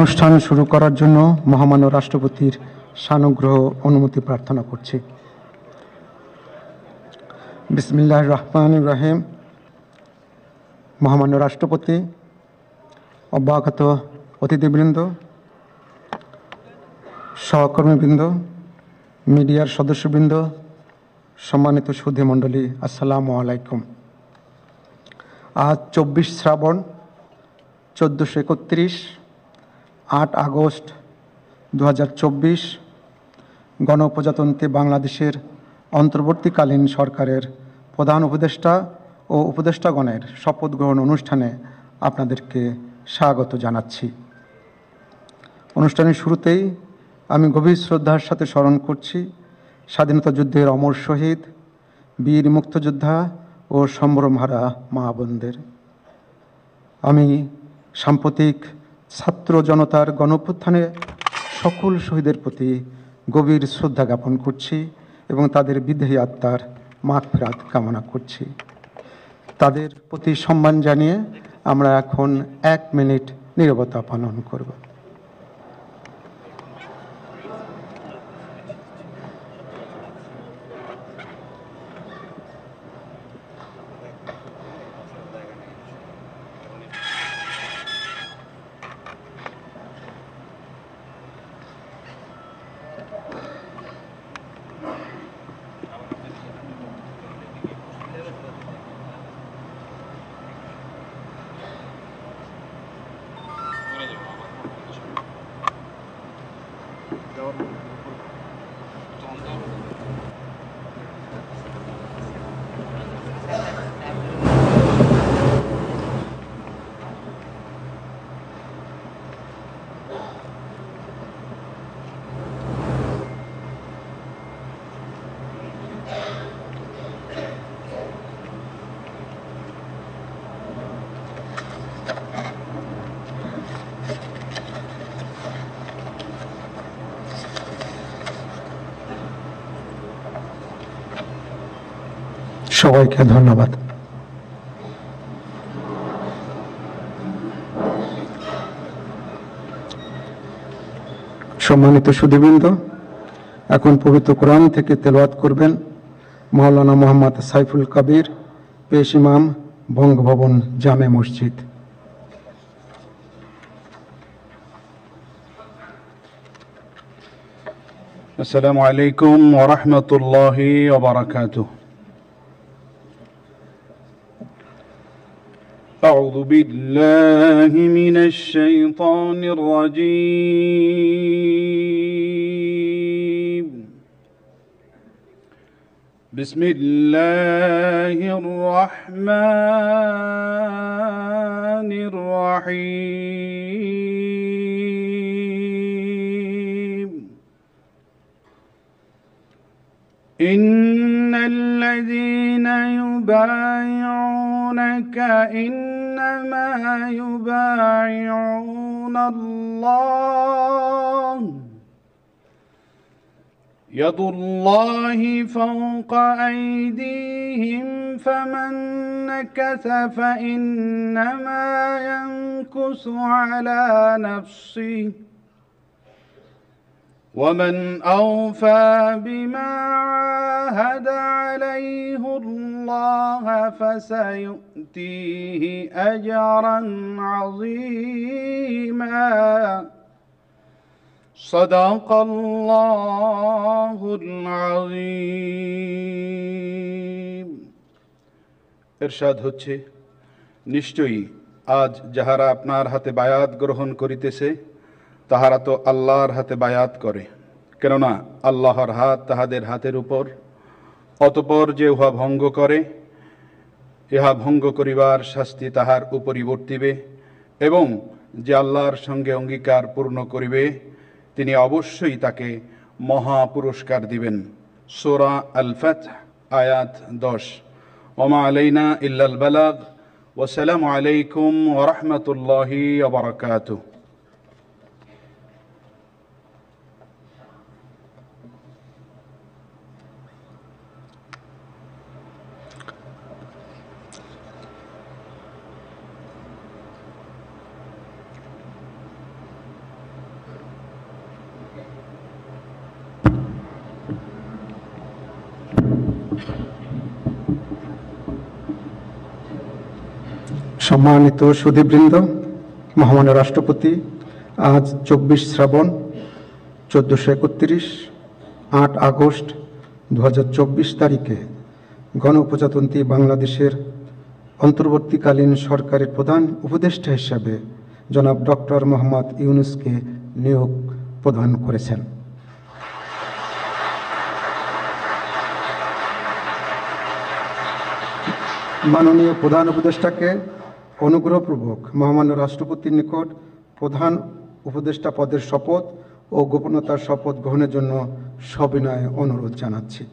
অনুষ্ঠান শুরু করার জন্য মহামান্য রাষ্ট্রপতির সানুগ্রহ অনুমতি প্রার্থনা করছি। বিসমিল্লাহির রহমানির রহিম। মহামান্য রাষ্ট্রপতি, অব্যাহত অতিথিবৃন্দ, সহকর্মীবৃন্দ, মিডিয়ার সদস্যবৃন্দ, সম্মানিত সুধী মণ্ডলী, আসসালামু আলাইকুম। আজ 24 শ্রাবণ 1431, 8 আগস্ট 2024 গণপ্রজাতন্ত্রী বাংলাদেশের অন্তর্বর্তীকালীন সরকারের প্রধান উপদেষ্টা ও উপদেষ্টাগণের শপথ গ্রহণ অনুষ্ঠানে আপনাদেরকে স্বাগত জানাচ্ছি। অনুষ্ঠানের শুরুতেই আমি গভীর শ্রদ্ধার সাথে স্মরণ করছি স্বাধীনতা যুদ্ধের অমর শহীদ, বীর মুক্তিযোদ্ধা ও সম্ভ্রমহারা মা বোনদের। আমি সাম্প্রতিক ছাত্র জনতার গণঅভ্যুত্থানে সকল শহীদের প্রতি গভীর শ্রদ্ধা জ্ঞাপন করছি এবং তাদের বিদেহী আত্মার মাগফিরাত কামনা করছি। তাদের প্রতি সম্মান জানিয়ে আমরা এখন 1 মিনিট নীরবতা পালন করব। সবাইকে ধন্যবাদ। সম্মানিত সুধীবৃন্দ, এখন পবিত্র কোরআন থেকে তেলাওয়াত করবেন মাওলানা মোহাম্মদ সাইফুল কবির, পেশ ইমাম, বঙ্গভবন জামে মসজিদ। আসসালামু আলাইকুম ওয়া রাহমাতুল্লাহি ওয়া বারাকাতুহু। أعوذ بالله من الشيطان الرجيم. بسم الله الرحمن الرحيم. إن الذين يبايعونك إنما يبايعون الله يد الله فوق أيديهم فمن نكث فإنما ينكث على نفسه ومن أوفى بما عاهد عليه الله فسيؤتيه أجرا عظيما. صدق الله العظيم. ইরশাদ হচ্ছে, নিশ্চয়ই আজ যাহারা আপনার হাতে বায়াত গ্রহণ করিতেছে তাহারা তো আল্লাহর হাতে বায়াত করে, কেননা আল্লাহর হাত তাহাদের হাতের উপর। অতঃপর যে উহা ভঙ্গ করে, ইহা ভঙ্গ করিবার শাস্তি তাহার উপরই বর্তিবে, এবং যে আল্লাহর সঙ্গে অঙ্গীকার পূর্ণ করিবে তিনি অবশ্যই তাকে মহা পুরস্কার দিবেন। সূরা আল ফাতহ আয়াত 10। ওমা আলাইনা ইল্লাল বালাগ। ওয়াসসালামু আলাইকুম ওয়া রাহমাতুল্লাহি ওয়া বারাকাতুহু। সম্মানিত সুধীবৃন্দ, মহামান্য রাষ্ট্রপতি আজ 24 শ্রাবণ 1431 8 আগস্ট 2024 তারিখে গণপ্রজাতন্ত্রী বাংলাদেশের অন্তর্বর্তীকালীন সরকারের প্রধান উপদেষ্টা হিসাবে জনাব ডক্টর মোহাম্মদ ইউনূসকে নিয়োগ প্রদান করেছেন। মাননীয় প্রধান উপদেষ্টাকে অনুগ্রহপূর্বক মহামান্য রাষ্ট্রপতির নিকট প্রধান উপদেষ্টা পদের শপথ ও গোপনীয়তার শপথ গ্রহণের জন্য সবিনয়ে অনুরোধ জানাচ্ছি।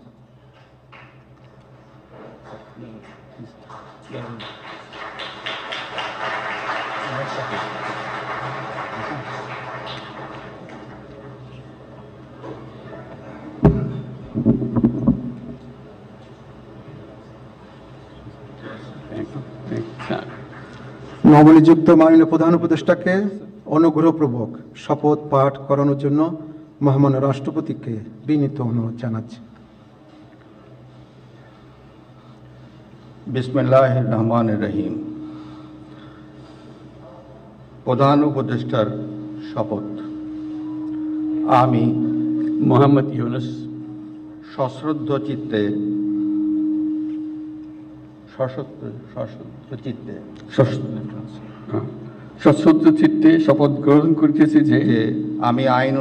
নবনিযুক্ত মাননীয় প্রধান উপদেষ্টাকে অনুগ্রহপূর্বক শপথ পাঠ করানোর জন্য মহামান্য রাষ্ট্রপতিকে বিনীত অনুরোধ জানাচ্ছি। বিসমিল্লাহির রহমানির রহিম। প্রধান উপদেষ্টার শপথ। আমি মোহাম্মদ ইউনূস সশ্রদ্ধ চিত্তে সশ্রদ্ধ চিত্তে শপথ গ্রহণ করিতেছি যে আমি আইন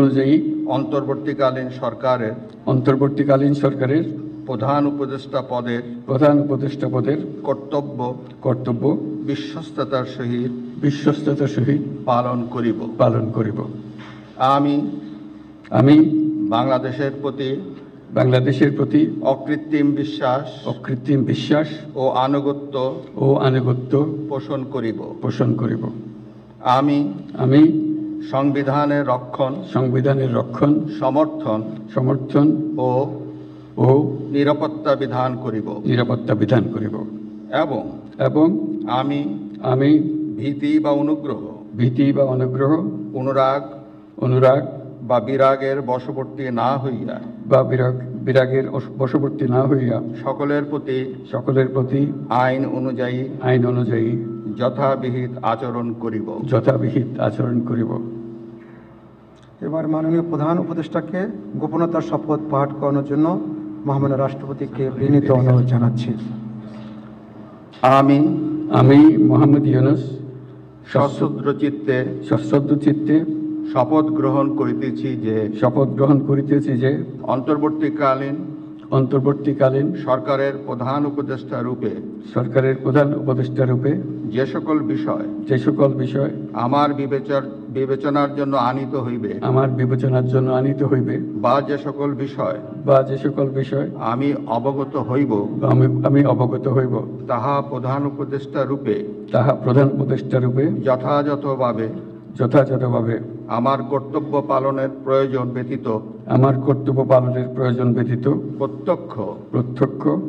অনুযায়ী অন্তর্বর্তীকালীন সরকারের প্রধান উপদেষ্টা পদের কর্তব্য বিশ্বস্ততার সহিত পালন করিব। আমি বাংলাদেশের প্রতি অকৃত্রিম বিশ্বাস ও আনুগত্য পোষণ করিব। আমি সংবিধানের রক্ষণ সমর্থন ও নিরাপত্তা বিধান করিব এবং আমি ভীতি বা অনুগ্রহ অনুরাগ বা বিরাগের বশবর্তী না হইয়া সকলের প্রতি আইন অনুযায়ী যথাবিহিত আচরণ করিব। এবার মাননীয় প্রধান উপদেষ্টাকে গোপনীয়তার শপথ পাঠ করানোর জন্য মহামান্য রাষ্ট্রপতিকে বিনীত অনুরোধ জানাচ্ছি। আমি মোহাম্মদ ইউনূস সশ্রদ্ধ চিত্তে শপথ গ্রহণ করিতেছি যে অন্তর্বর্তীকালীন সরকারের প্রধান উপদেষ্টা রূপে যে সকল বিষয় আমার বিবেচনার জন্য আনিত হইবে বা যে সকল বিষয় আমি অবগত হইব তাহা প্রধান উপদেষ্টা রূপে যথাযথভাবে আমার কর্তব্য পালনের প্রয়োজন ব্যতীত প্রত্যক্ষ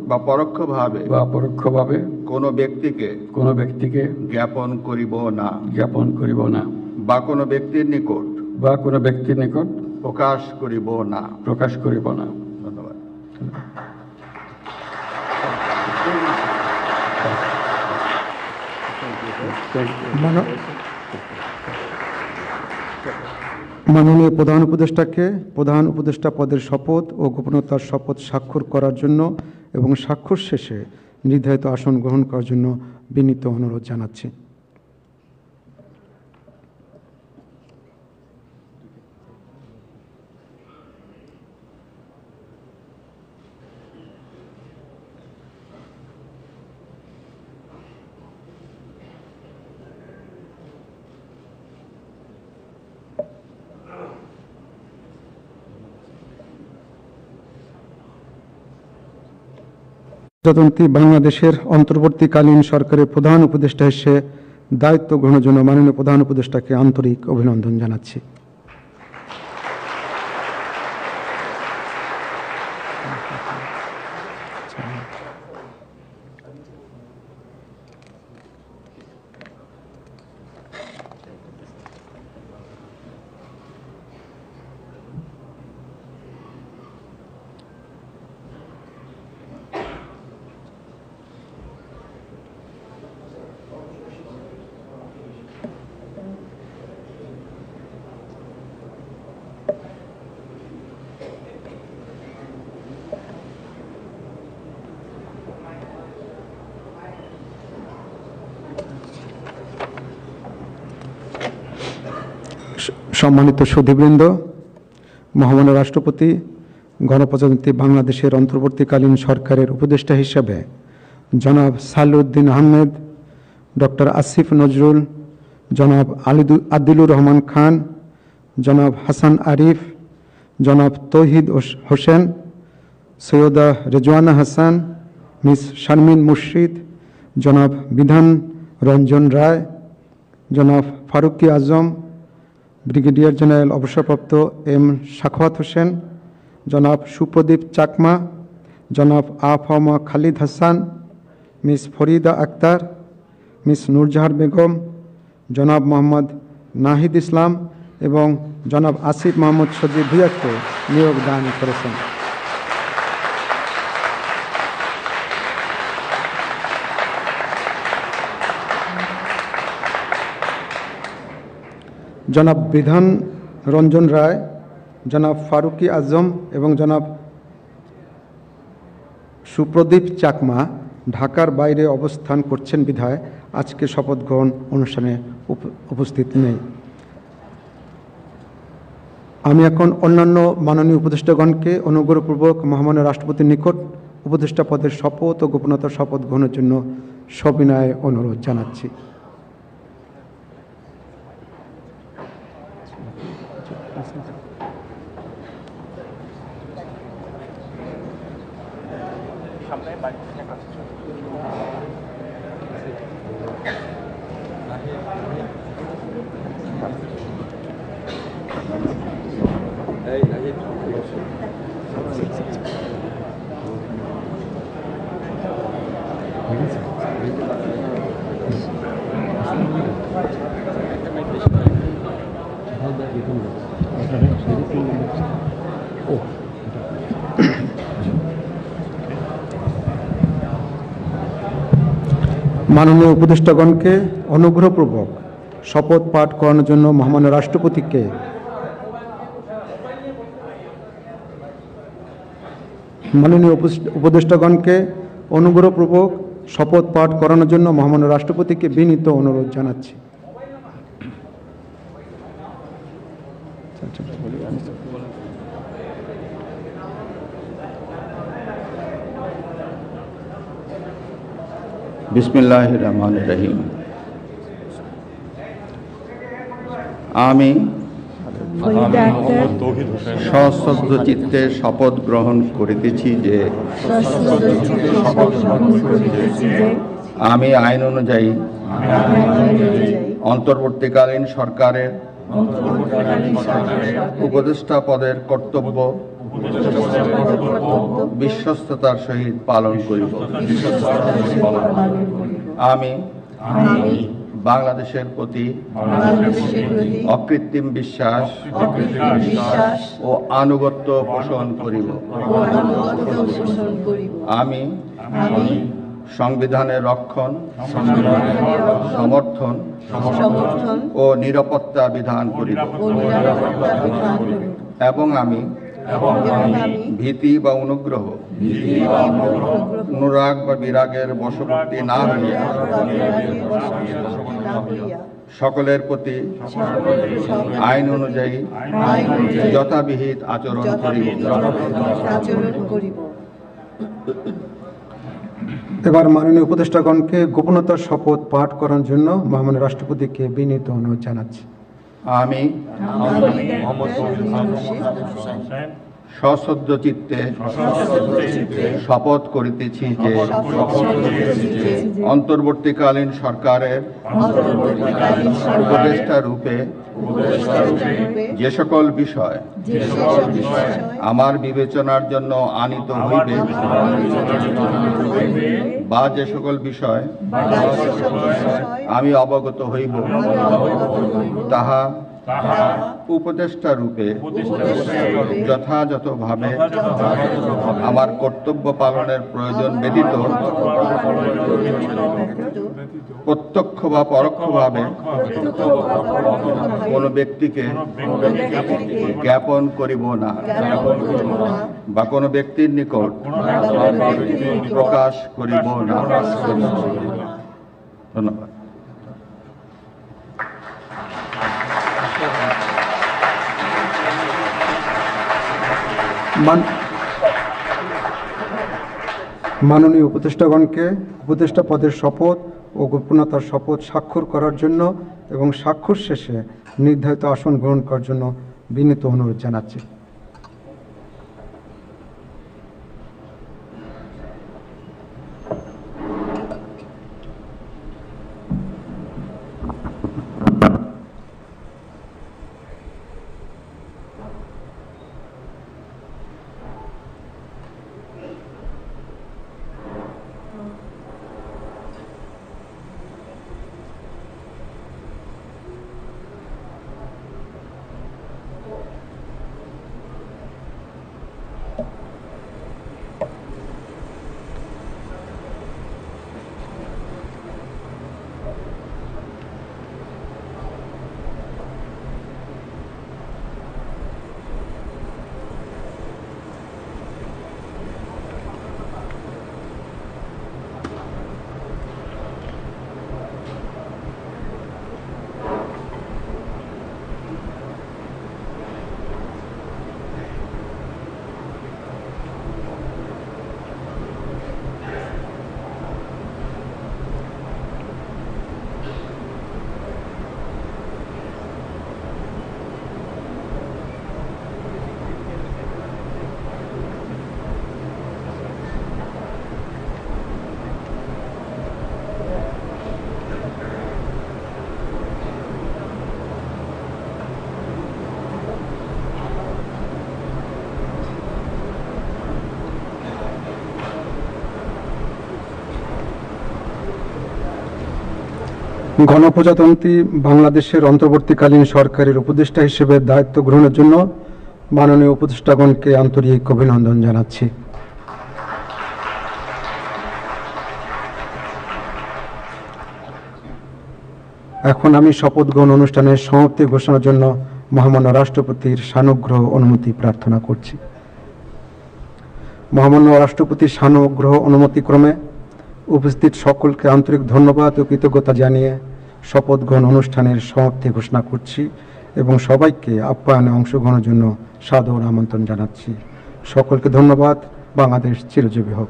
বা পরোক্ষভাবে কোনো ব্যক্তিকে জ্ঞাপন করিব না বা কোনো ব্যক্তির নিকট প্রকাশ করিব না। ধন্যবাদ। মাননীয় প্রধান উপদেষ্টাকে প্রধান উপদেষ্টা পদের শপথ ও গোপনীয়তার শপথ স্বাক্ষর করার জন্য এবং স্বাক্ষর শেষে নির্ধারিত আসন গ্রহণ করার জন্য বিনীত অনুরোধ জানাচ্ছি। প্রজাতন্ত্রী বাংলাদেশের অন্তর্বর্তীকালীন সরকারের প্রধান উপদেষ্টা হিসেবে দায়িত্ব গ্রহণের জন্য মাননীয় প্রধান উপদেষ্টাকে আন্তরিক অভিনন্দন জানাচ্ছি। সম্মানিত সুধীবৃন্দ, মহামান্য রাষ্ট্রপতি গণপ্রজাতন্ত্রী বাংলাদেশের অন্তর্বর্তীকালীন সরকারের উপদেষ্টা হিসাবে জনাব সালেউদ্দিন আহমেদ, ডক্টর আসিফ নজরুল, জনাব আদিলুর রহমান খান, জনাব হাসান আরিফ, জনাব তৌহিদ হোসেন, সৈয়দা রেজওয়ানা হাসান, মিস শারমিন মুর্শিদ, জনাব বিধান রঞ্জন রায়, জনাব ফারুকি আজম, ব্রিগেডিয়ার জেনারেল অবসরপ্রাপ্ত এম সাখাওয়াত হোসেন, জনাব সুপ্রদীপ চাকমা, জনাব আফামা খালিদ হাসান, মিস ফরিদা আক্তার, মিস নূরজাহার বেগম, জনাব মোহাম্মদ নাহিদ ইসলাম এবং জনাব আসিফ মোহাম্মদ সজিব ভুঁইয়াকে নিয়োগ দান করেছেন। জনাব বিধান রঞ্জন রায়, জনাব ফারুকি আজম এবং জনাব সুপ্রদীপ চাকমা ঢাকার বাইরে অবস্থান করছেন বিধায় আজকে শপথ গ্রহণ অনুষ্ঠানে উপস্থিত নেই। আমি এখন অন্যান্য মাননীয় উপদেষ্টাগণকে অনুগ্রহপূর্বক মহামান্য রাষ্ট্রপতির নিকট উপদেষ্টা পদের শপথ ও গোপনতার শপথ গ্রহণের জন্য সবিনয়ে অনুরোধ জানাচ্ছি। মাননীয় উপদেষ্টাগণকে অনুগ্রহপূর্বক শপথ পাঠ করানোর জন্য মহামান্য রাষ্ট্রপতিকে মাননীয় উপদেষ্টাগণকে অনুগ্রহপূর্বক শপথ পাঠ করানোর জন্য মহামান্য রাষ্ট্রপতিকে বিনীত অনুরোধ জানাচ্ছি। বিসমিল্লাহির রহমানির রহিম। আমি সশ্রদ্ধ চিত্তে শপথ গ্রহণ করিতেছি যে আমি আইন অনুযায়ী অন্তর্বর্তীকালীন সরকারের উপদেষ্টা পদের কর্তব্য বিশ্বস্ততার সহিত পালন করিব। আমি বাংলাদেশের প্রতি অকৃত্রিম বিশ্বাস ও আনুগত্য পোষণ করিব। আমি সংবিধানের রক্ষণ, সমর্থন ও নিরাপত্তা বিধান করিব এবং আমি ভীতি বা অনুগ্রহ, অনুরাগ বা বিরাগের বশবর্তী না হইয়া সকলের প্রতি আইন অনুযায়ী যথাবিহিত আচরণ করিব। এবার মাননীয় উপদেষ্টাগণকে গোপনতার শপথ পাঠ করার জন্য মহামান্য রাষ্ট্রপতিকে বিনীত অনুরোধ জানাচ্ছি। আমি সশ্রদ্ধ চিত্তে শপথ করিতেছি যে অন্তর্বর্তীকালীন সরকারের উপদেষ্টা রূপে যে সকল বিষয় আমার বিবেচনার জন্য আনিত হইবে বা যে সকল বিষয় আমি অবগত হইব তাহা উপদেষ্টা রূপে যথাযথভাবে আমার কর্তব্য পালনের প্রয়োজন ব্যতীত প্রত্যক্ষ বা পরোক্ষভাবে কোনো ব্যক্তিকে জ্ঞাপন করিব না বা কোনো ব্যক্তির নিকট প্রকাশ করিব না। ধন্যবাদ। মাননীয় উপদেষ্টাগণকে উপদেষ্টা পদের শপথ ও গোপনীয়তার শপথ স্বাক্ষর করার জন্য এবং স্বাক্ষর শেষে নির্ধারিত আসন গ্রহণ করার জন্য বিনীত অনুরোধ জানাচ্ছি। গণপ্রজাতন্ত্রী বাংলাদেশের অন্তর্বর্তীকালীন সরকারের উপদেষ্টা হিসেবে দায়িত্ব গ্রহণের জন্য মাননীয় উপদেষ্টাগণকে আন্তরিক অভিনন্দন জানাচ্ছি। এখন আমি শপথ গ্রহণ অনুষ্ঠানের সমাপ্তি ঘোষণার জন্য মহামান্য রাষ্ট্রপতির সানুগ্রহ অনুমতি প্রার্থনা করছি। মহামান্য রাষ্ট্রপতির সানুগ্রহ অনুমতিক্রমে উপস্থিত সকলকে আন্তরিক ধন্যবাদ ও কৃতজ্ঞতা জানিয়ে শপথ গ্রহণ অনুষ্ঠানের সমাপ্তি ঘোষণা করছি এবং সবাইকে আপ্যায়নে অংশগ্রহণের জন্য সাদর আমন্ত্রণ জানাচ্ছি। সকলকে ধন্যবাদ। বাংলাদেশ চিরজীবী হোক।